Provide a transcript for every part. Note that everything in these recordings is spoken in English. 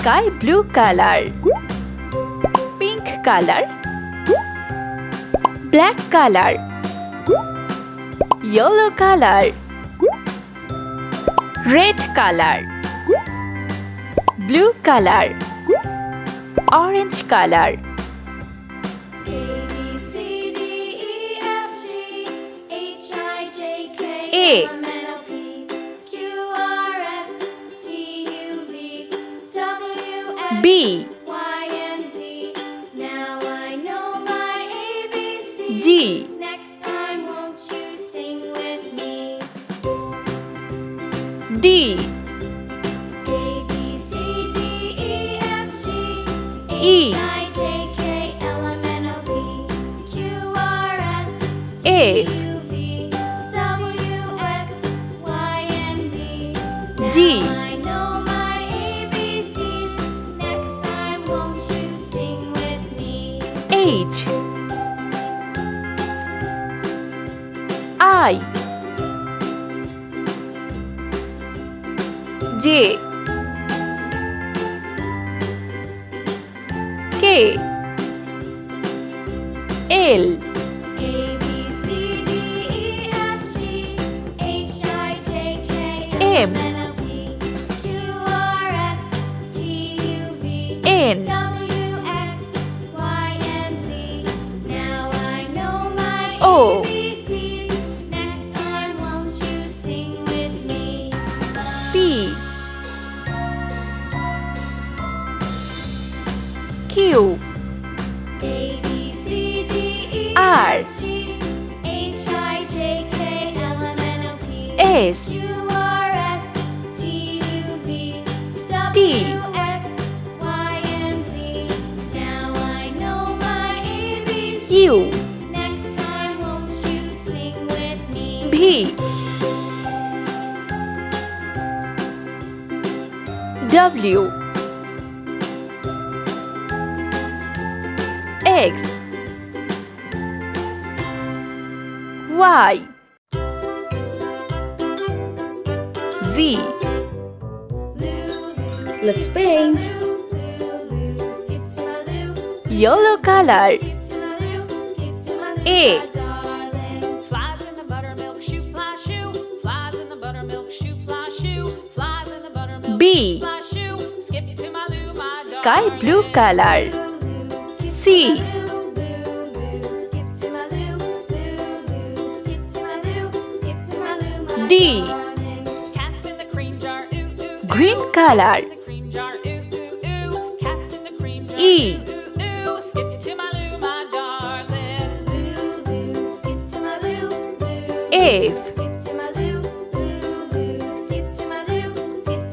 sky blue color, pink color, black color, yellow color, red color, blue color, orange color. A B Now I know my ABCs. G Next time won't you sing with me? D A B C D E F G E H I J K L M N O P Q R S T F U V W X Y and Z. G Now I know my ABCs. Next time won't you sing with me? H I J K L A B C D E F G H I J K L M N O P Q R S T U V N W X Y and Z. Now I know my O ABCs. Next time won't you sing with me? P Q A B C D E R F G H I J K L M N O P S Q R S T U V T W X Y and Z. Now I know my ABCs. U Next time won't you sing with me? V W X Y Z. Let's paint. Yellow color. A Flies in the buttermilk shoe, fly shoe. Flies in the buttermilk shoe, fly shoe. Flies in the buttermilk B fly shoe. Skip to my loo, my sky blue color. C D Cats in the cream jar, ooh ooh. green color. In the cream jar, ooh ooh ooh. Cats in the cream jar, E ooh ooh. Skip to my loo, my darling. F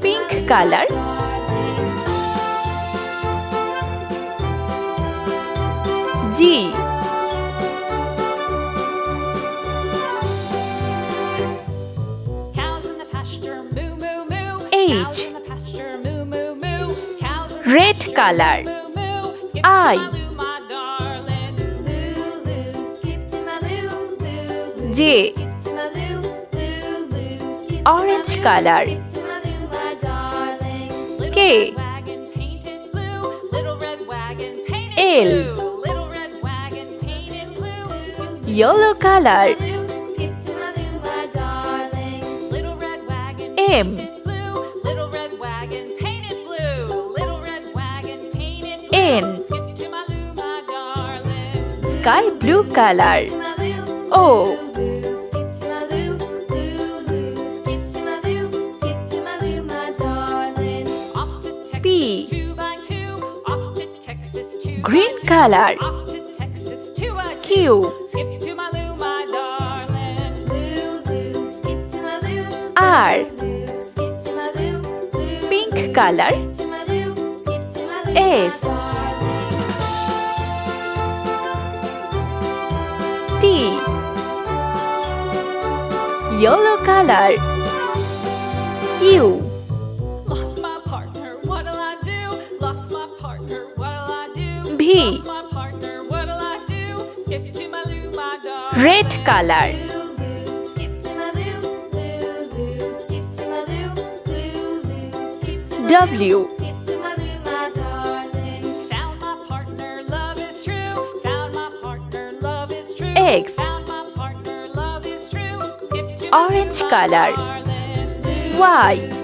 pink color. G Cows in the pasture, moo moo moo. H. Cows in the pasture, moo moo moo. Cows in the red pasture, color. moo moo. Skip I. to my loo, my darling. J orange color. K Wagon painted blue, little red wagon painted L. blue, little red wagon painted blue. yellow color. Little red wagon M blue, little red wagon painted blue, little red wagon painted blue. N Skip to my loo, my darling. sky blue color. O Off to Texas, P 2x2. Off to Texas, 2x2. green color. Off to Texas, 2x2. Q Skip to my loo, my darling. R pink color. S T yellow color. U Lost my partner, what'll I do? Lost my partner, what'll I do? V Lost my partner, what'll I do? Skip to my loo, my darling. red color. W X. Found my partner, love is true. Skip to Orange color. Harlem Blue. Y.